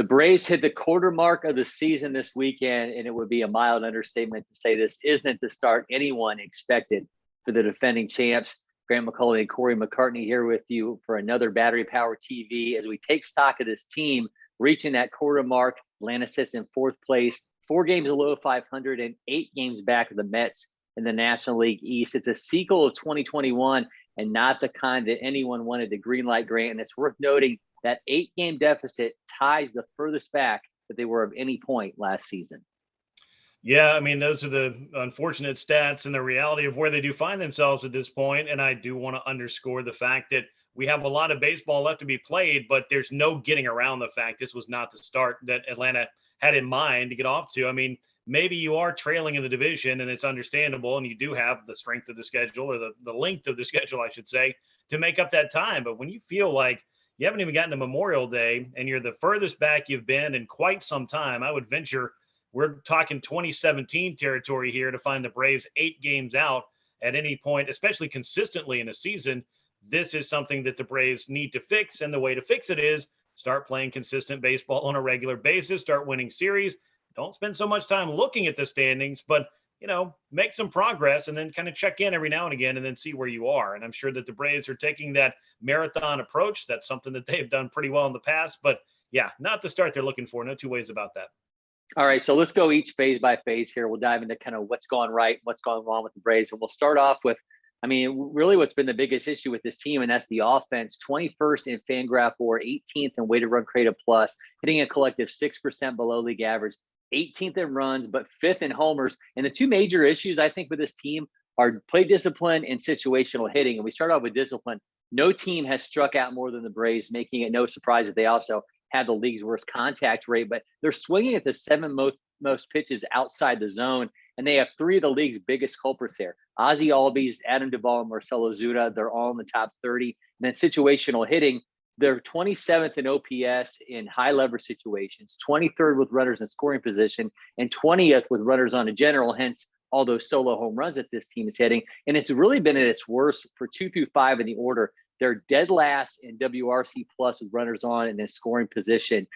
The Braves hit the quarter mark of the season this weekend, and it would be a mild understatement to say this isn't the start anyone expected for the defending champs. Grant McAuley and Cory McCartney here with you for another Battery Power TV as we take stock of this team reaching that quarter mark. Atlanta sits in fourth place, 4 games below 500 and 8 games back of the Mets in the National League East. It's a sequel of 2021 and not the kind that anyone wanted to greenlight, Grant. And it's worth noting that 8-game deficit ties the furthest back that they were of any point last season. Yeah, I mean, those are the unfortunate stats and the reality of where they do find themselves at this point. And I do want to underscore the fact that we have a lot of baseball left to be played, but there's no getting around the fact this was not the start that Atlanta had in mind to get off to. I mean, maybe you are trailing in the division and it's understandable, and you do have the strength of the schedule, or the length of the schedule, I should say, to make up that time. But when you feel like you haven't even gotten to Memorial Day and you're the furthest back you've been in quite some time, I would venture we're talking 2017 territory here to find the Braves 8 games out at any point, especially consistently in a season. This is something that the Braves need to fix, and the way to fix it is start playing consistent baseball on a regular basis, start winning series. Don't spend so much time looking at the standings, but make some progress and then kind of check in every now and again and then see where you are. And I'm sure that the Braves are taking that marathon approach. That's something that they've done pretty well in the past, but yeah, not the start they're looking for. No two ways about that. All right, so let's go each phase by phase here. We'll dive into kind of what's gone right, what's gone wrong with the Braves. And we'll start off with, really what's been the biggest issue with this team, and that's the offense. 21st in Fangraph WAR, 18th in weighted run created plus, hitting a collective 6% below league average, 18th in runs, but 5th in homers. And the two major issues, I think, with this team are play discipline and situational hitting. And we start off with discipline. No team has struck out more than the Braves, making it no surprise that they also have the league's worst contact rate, but they're swinging at the 7 most pitches outside the zone, and they have 3 of the league's biggest culprits there. Ozzie Albies, Adam Duvall, and Marcelo Zuna, they're all in the top 30. And then situational hitting, they're 27th in OPS in high leverage situations, 23rd with runners in scoring position, and 20th with runners on a general, hence all those solo home runs that this team is hitting. And it's really been at its worst for 2 through 5 in the order. They're dead last in WRC plus with runners on in a scoring position.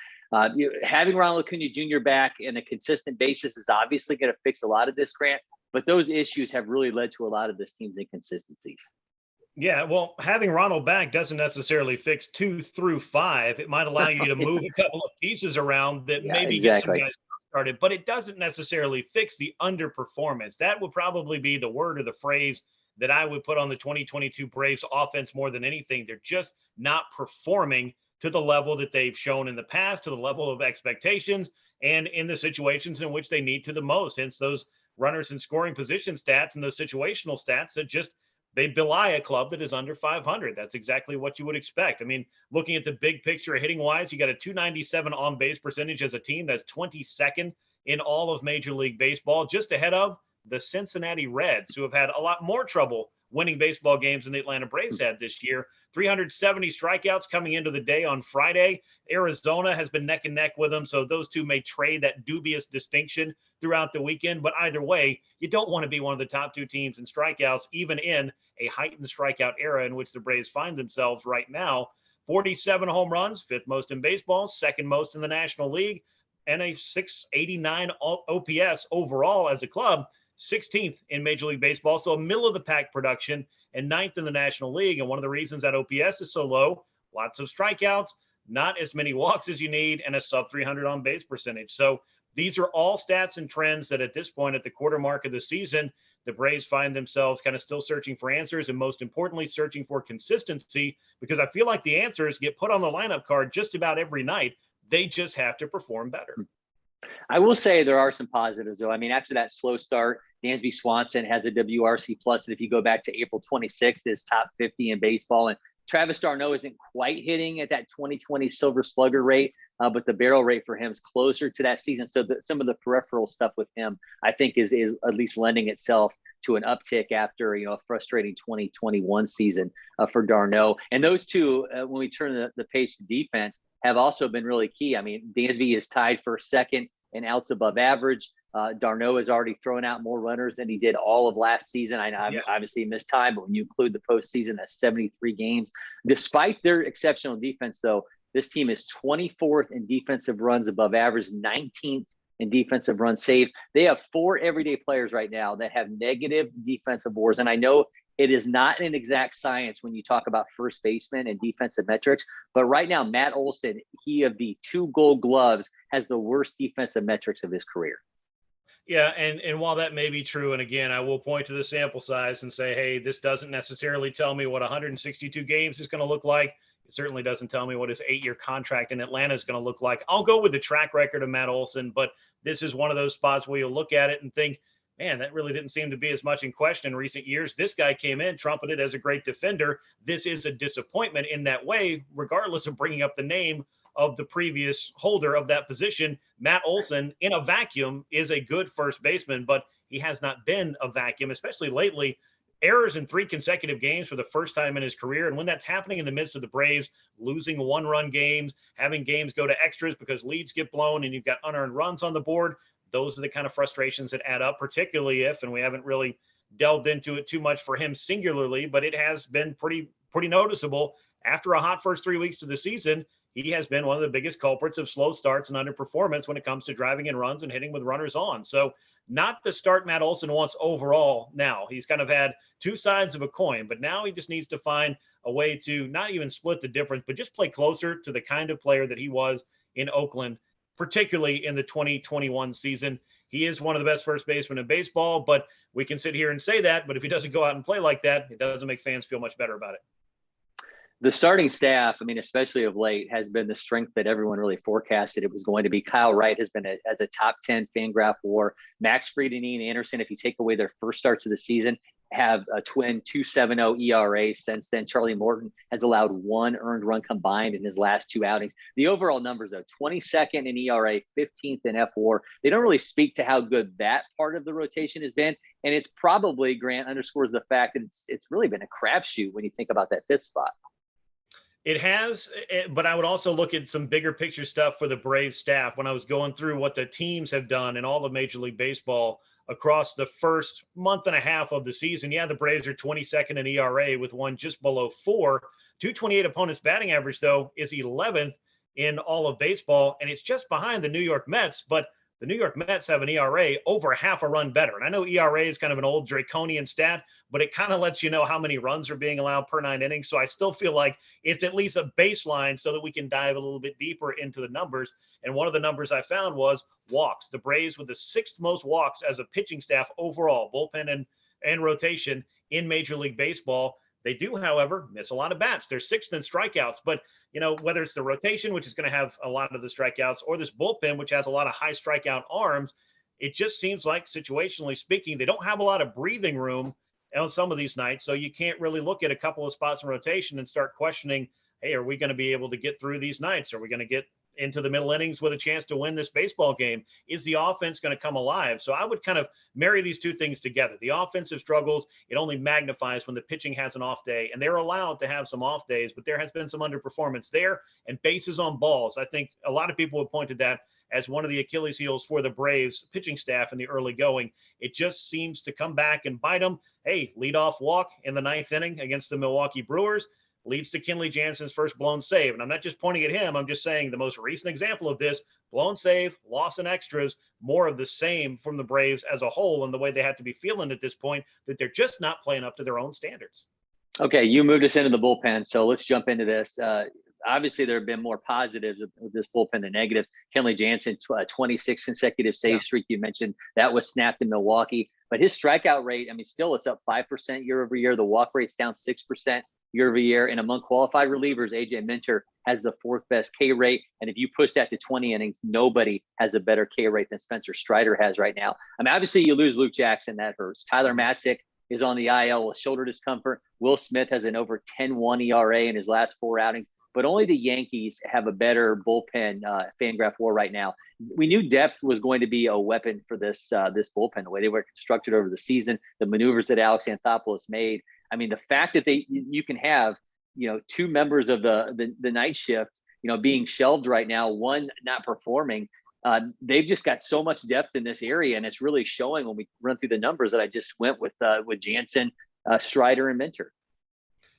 Having Ronald Acuna Jr. back in a consistent basis is obviously going to fix a lot of this, Grant, but those issues have really led to a lot of this team's inconsistencies. Yeah, well, having Ronald back doesn't necessarily fix 2 through 5. It might allow you to move a couple of pieces around that maybe get some guys started, but it doesn't necessarily fix the underperformance. That would probably be the word or the phrase that I would put on the 2022 Braves offense more than anything. They're just not performing to the level that they've shown in the past, to the level of expectations, and in the situations in which they need to the most. Hence those runners in scoring position stats and those situational stats that just they belie a club that is under 500. That's exactly what you would expect. I mean, looking at the big picture hitting wise, you got a 297 on base percentage as a team. That's 22nd in all of Major League Baseball, just ahead of the Cincinnati Reds, who have had a lot more trouble winning baseball games than the Atlanta Braves had this year. 370 strikeouts coming into the day on Friday. Arizona has been neck and neck with them, so those two may trade that dubious distinction throughout the weekend. But either way, you don't want to be one of the top 2 teams in strikeouts, even in a heightened strikeout era in which the Braves find themselves right now. 47 home runs, 5th most in baseball, 2nd most in the National League, and a 689 OPS overall as a club. 16th in Major League Baseball, so a middle of the pack production, and 9th in the National League. And one of the reasons that OPS is so low, lots of strikeouts, not as many walks as you need, and a sub 300 on base percentage. So these are all stats and trends that at this point, at the quarter mark of the season, the Braves find themselves kind of still searching for answers, and most importantly, searching for consistency, because I feel like the answers get put on the lineup card just about every night. They just have to perform better. I will say there are some positives, though. I mean, after that slow start, Dansby Swanson has a WRC plus that if you go back to April 26th is top 50 in baseball. And Travis d'Arnaud isn't quite hitting at that 2020 Silver Slugger rate, but the barrel rate for him is closer to that season. So some of the peripheral stuff with him, I think, is at least lending itself to an uptick after a frustrating 2021 season for d'Arnaud. And those two, when we turn the page to defense, have also been really key. I mean, Dansby is tied for 2nd in outs above average. d'Arnaud has already thrown out more runners than he did all of last season. I know obviously he missed time, but when you include the postseason, that's 73 games. Despite their exceptional defense, though, This team is 24th in defensive runs above average, 19th in defensive runs saved. They have 4 everyday players right now that have negative defensive WARs. And I know it is not an exact science when you talk about first baseman and defensive metrics, but right now, Matt Olson, he of the 2 Gold Gloves, has the worst defensive metrics of his career. Yeah, and while that may be true, and again, I will point to the sample size and say, hey, this doesn't necessarily tell me what 162 games is going to look like. It certainly doesn't tell me what his 8-year contract in Atlanta is going to look like. I'll go with the track record of Matt Olson, but this is one of those spots where you'll look at it and think, man, that really didn't seem to be as much in question in recent years. This guy came in, trumpeted as a great defender. This is a disappointment in that way, regardless of bringing up the name of the previous holder of that position. Matt Olson, in a vacuum, is a good first baseman, but he has not been a vacuum, especially lately. Errors in 3 consecutive games for the first time in his career. And when that's happening in the midst of the Braves losing 1-run games, having games go to extras because leads get blown and you've got unearned runs on the board, those are the kind of frustrations that add up, particularly if, and we haven't really delved into it too much for him singularly, but it has been pretty noticeable. After a hot first 3 weeks to the season, he has been one of the biggest culprits of slow starts and underperformance when it comes to driving in runs and hitting with runners on. So not the start Matt Olson wants overall now. He's kind of had 2 sides of a coin, but now he just needs to find a way to not even split the difference, but just play closer to the kind of player that he was in Oakland, particularly in the 2021 season. He is one of the best first basemen in baseball, but we can sit here and say that, but if he doesn't go out and play like that, it doesn't make fans feel much better about it. The starting staff, I mean, especially of late, has been the strength that everyone really forecasted it was going to be. Kyle Wright has been as a top 10 Fangraph WAR. Max Fried and Ian Anderson, if you take away their first starts of the season, have a twin 2.70 ERA since then. Charlie Morton has allowed 1 earned run combined in his last 2 outings. The overall numbers, though, 22nd in ERA, 15th in FWAR. They don't really speak to how good that part of the rotation has been. And it's probably, Grant, underscores the fact that it's really been a crapshoot when you think about that 5th spot. It has, but I would also look at some bigger picture stuff for the Braves staff when I was going through what the teams have done in all of Major League Baseball across the first month and a half of the season. Yeah, the Braves are 22nd in ERA with one just below 4. 228 opponents batting average, though, is 11th in all of baseball, and it's just behind the New York Mets, but the New York Mets have an ERA over half a run better. And I know ERA is kind of an old draconian stat, but it kind of lets you know how many runs are being allowed per 9 innings. So I still feel like it's at least a baseline so that we can dive a little bit deeper into the numbers. And one of the numbers I found was walks. The Braves with the 6th most walks as a pitching staff overall, bullpen and rotation in Major League Baseball. They do, however, miss a lot of bats. They're 6th in strikeouts, but whether it's the rotation, which is going to have a lot of the strikeouts, or this bullpen, which has a lot of high strikeout arms, it just seems like, situationally speaking, they don't have a lot of breathing room on some of these nights. So you can't really look at a couple of spots in rotation and start questioning, hey, are we going to be able to get through these nights? Are we going to get into the middle innings with a chance to win this baseball game? Is the offense going to come alive? So I would kind of marry these 2 things together. The offensive struggles, it only magnifies when the pitching has an off day, and they're allowed to have some off days, but there has been some underperformance there, and bases on balls. I think a lot of people have pointed that as one of the Achilles heels for the Braves pitching staff in the early going. It just seems to come back and bite them. Hey, leadoff walk in the 9th inning against the Milwaukee Brewers leads to Kenley Jansen's first blown save. And I'm not just pointing at him. I'm just saying the most recent example of this, blown save, loss in extras, more of the same from the Braves as a whole, and the way they have to be feeling at this point, that they're just not playing up to their own standards. Okay, you moved us into the bullpen, so let's jump into this. Obviously, there have been more positives with this bullpen than negatives. Kenley Jansen, 26 consecutive save streak. You mentioned that was snapped in Milwaukee. But his strikeout rate, I mean, still it's up 5% year over year. The walk rate's down 6% year over year. And among qualified relievers, AJ Minter has the 4th best K rate. And if you push that to 20 innings, nobody has a better K rate than Spencer Strider has right now. I mean, obviously, you lose Luke Jackson. That hurts. Tyler Matzik is on the IL with shoulder discomfort. Will Smith has an over 10-1 ERA in his last 4 outings. But only the Yankees have a better bullpen Fangraph WAR right now. We knew depth was going to be a weapon for this bullpen, the way they were constructed over the season, the maneuvers that Alex Anthopoulos made. I mean, the fact that you can have 2 members of the night shift being shelved right now, one not performing. They've just got so much depth in this area, and it's really showing when we run through the numbers that I just went with Jansen, Strider, and Minter.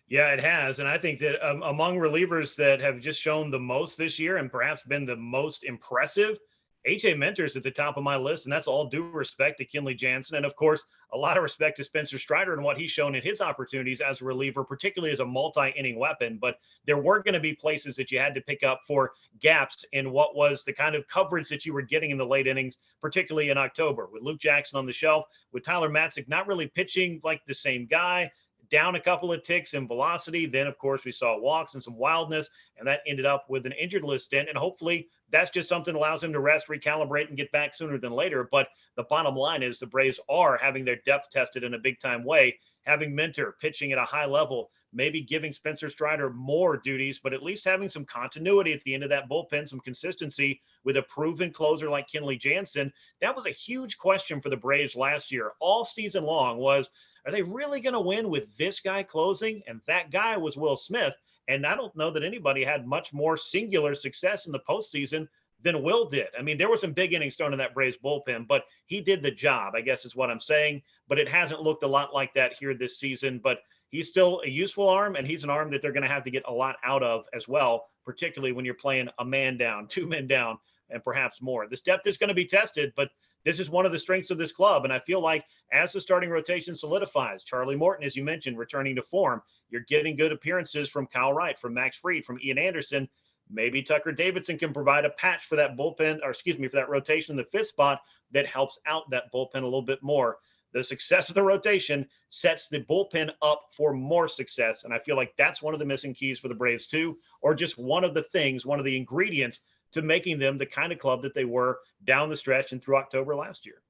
Yeah, it has. And I think that among relievers that have just shown the most this year and perhaps been the most impressive, AJ Minter's at the top of my list. And that's all due respect to Kenley Jansen. And of course, a lot of respect to Spencer Strider and what he's shown in his opportunities as a reliever, particularly as a multi-inning weapon. But there were going to be places that you had to pick up for gaps in what was the kind of coverage that you were getting in the late innings, particularly in October, with Luke Jackson on the shelf, with Tyler Matzik not really pitching like the same guy, down a couple of ticks in velocity. Then, of course, we saw walks and some wildness, and that ended up with an injured list stint. And hopefully that's just something that allows him to rest, recalibrate, and get back sooner than later. But the bottom line is the Braves are having their depth tested in a big-time way, having Minter pitching at a high level, maybe giving Spencer Strider more duties, but at least having some continuity at the end of that bullpen, some consistency with a proven closer like Kenley Jansen. That was a huge question for the Braves last year. All season long was, are they really going to win with this guy closing? And that guy was Will Smith. And I don't know that anybody had much more singular success in the postseason than Will did. I mean, there were some big innings thrown in that Braves bullpen, but he did the job, I guess is what I'm saying. But it hasn't looked a lot like that here this season. But he's still a useful arm, and he's an arm that they're going to have to get a lot out of as well, particularly when you're playing a man down, 2 men down, and perhaps more. This depth is going to be tested, but this is one of the strengths of this club. And I feel like as the starting rotation solidifies, Charlie Morton, as you mentioned, returning to form, you're getting good appearances from Kyle Wright, from Max Fried, from Ian Anderson. Maybe Tucker Davidson can provide a patch for that bullpen, or excuse me, for that rotation in the fifth spot that helps out that bullpen a little bit more. The success of the rotation sets the bullpen up for more success. And I feel like that's one of the missing keys for the Braves too, or just one of the things, one of the ingredients to making them the kind of club that they were down the stretch and through October last year.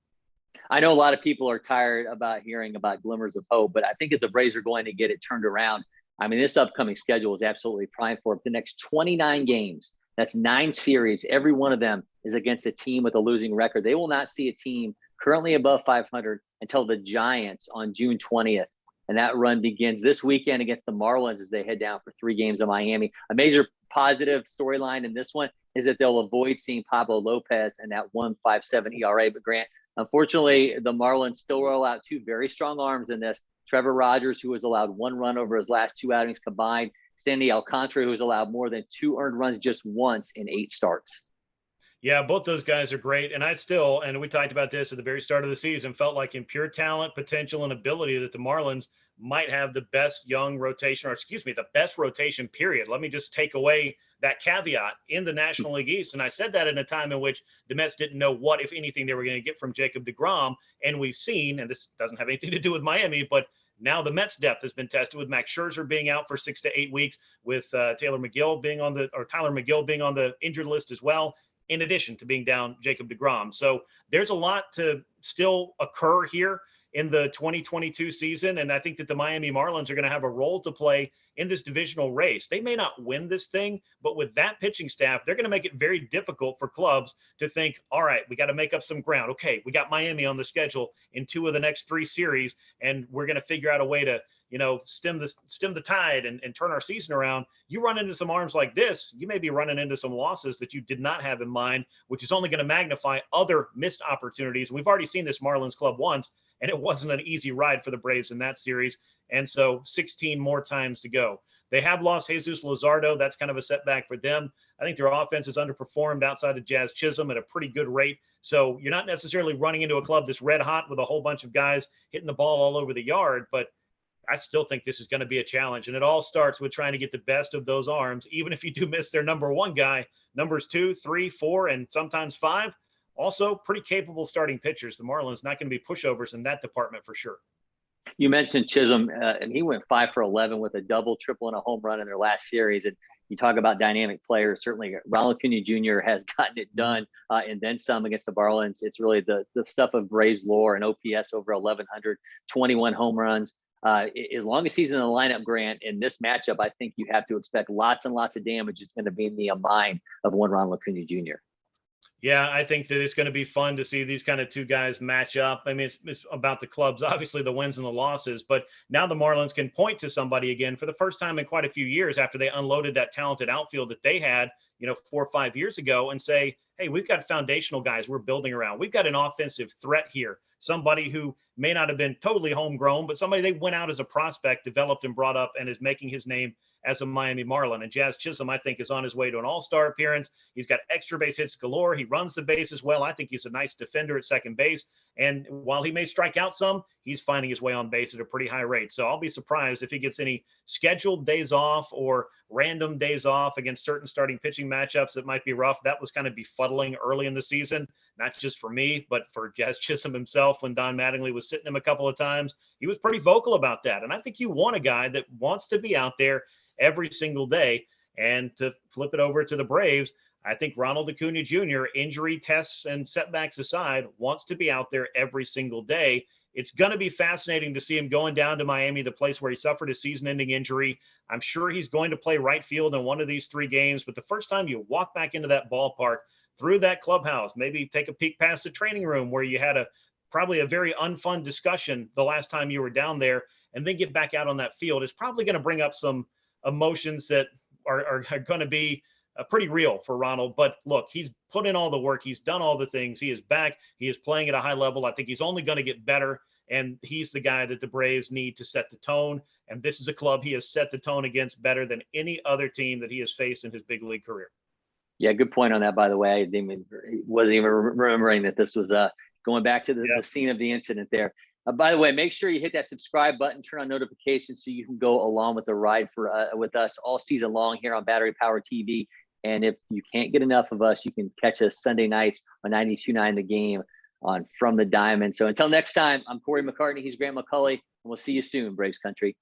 I know a lot of people are tired about hearing about glimmers of hope, but I think if the Braves are going to get it turned around, I mean, this upcoming schedule is absolutely prime for it. The next 29 games, that's 9 series. Every one of them is against a team with a losing record. They will not see a team currently above 500 until the Giants on June 20th. And that run begins this weekend against the Marlins as they head down for 3 games in Miami. A major positive storyline in this one is that they'll avoid seeing Pablo Lopez and that 1.57 ERA. But Grant, unfortunately, the Marlins still roll out 2 very strong arms in this. Trevor Rogers, who has allowed 1 run over his last 2 outings combined. Sandy Alcantara, who has allowed more than 2 earned runs just once in 8 starts. Yeah, both those guys are great. And I still, and we talked about this at the very start of the season, felt like in pure talent, potential, and ability that the Marlins might have the best young rotation, or excuse me, the best rotation period. Let me just take away that caveat in the National League East. And I said that in a time in which the Mets didn't know what, if anything, they were going to get from Jacob deGrom. And we've seen, and this doesn't have anything to do with Miami, but now the Mets depth has been tested with Max Scherzer being out for 6 to 8 weeks, with Tyler McGill being on the injured list as well, in addition to being down Jacob deGrom. So there's a lot to still occur here in the 2022 season. And I think that the Miami Marlins are going to have a role to play in this divisional race. They may not win this thing, but with that pitching staff, they're going to make it very difficult for clubs to think, all right, we got to make up some ground. Okay, we got Miami on the schedule in 2 of the next 3 series, and we're going to figure out a way to, stem the tide and turn our season around. You run into some arms like this, you may be running into some losses that you did not have in mind, which is only going to magnify other missed opportunities. We've already seen this Marlins club once, and it wasn't an easy ride for the Braves in that series. And so 16 more times to go. They have lost Jesus Luzardo. That's kind of a setback for them. I think their offense has underperformed outside of Jazz Chisholm at a pretty good rate. So you're not necessarily running into a club that's red hot with a whole bunch of guys hitting the ball all over the yard, but I still think this is going to be a challenge. And it all starts with trying to get the best of those arms. Even if you do miss their number 1 guy, numbers 2, 3, 4, and sometimes 5, also pretty capable starting pitchers. The Marlins not going to be pushovers in that department for sure. You mentioned Chisholm, and he went 5 for 11 with a double, triple, and a home run in their last series. And you talk about dynamic players. Certainly, Ronald Acuna Jr. has gotten it done, and then some against the Marlins. It's really the stuff of Braves lore, and OPS over 1,100, 21 home runs. As long as he's in the lineup, Grant, in this matchup, I think you have to expect lots and lots of damage. It's going to be in the mind of one Ronald Acuna Jr. Yeah, I think that it's going to be fun to see these kind of 2 guys match up. I mean, it's about the clubs, obviously the wins and the losses, but now the Marlins can point to somebody again for the first time in quite a few years after they unloaded that talented outfield that they had 4 or 5 years ago and say, hey, we've got foundational guys we're building around. We've got an offensive threat here, somebody who may not have been totally homegrown, but somebody they went out as a prospect, developed and brought up, and is making his name as a Miami Marlin. And Jazz Chisholm, I think, is on his way to an all-star appearance. He's got extra base hits galore. He runs the bases well. I think he's a nice defender at second base. And while he may strike out some, he's finding his way on base at a pretty high rate. So I'll be surprised if he gets any scheduled days off or random days off against certain starting pitching matchups that might be rough. That was kind of befuddling early in the season, not just for me, but for Jazz Chisholm himself. When Don Mattingly was sitting him a couple of times, he was pretty vocal about that. And I think you want a guy that wants to be out there every single day. And to flip it over to the Braves, I think Ronald Acuna Jr., injury tests and setbacks aside, wants to be out there every single day. It's going to be fascinating to see him going down to Miami, the place where he suffered a season-ending injury. I'm sure he's going to play right field in one of these 3 games, but the first time you walk back into that ballpark, through that clubhouse, maybe take a peek past the training room where you had probably a very unfun discussion the last time you were down there, and then get back out on that field, it's probably going to bring up some emotions that are going to be pretty real for Ronald. But look, he's put in all the work. He's done all the things. He is back. He is playing at a high level. I think he's only going to get better. And he's the guy that the Braves need to set the tone. And this is a club he has set the tone against better than any other team that he has faced in his big league career. Yeah, good point on that, by the way. I wasn't even remembering that this was going back to the scene of the incident there. By the way, make sure you hit that subscribe button, turn on notifications so you can go along with the ride with us all season long here on Battery Power TV. And if you can't get enough of us, you can catch us Sunday nights on 92.9 The Game on From the Diamond. So until next time, I'm Cory McCartney. He's Grant McAuley, and we'll see you soon, Braves Country.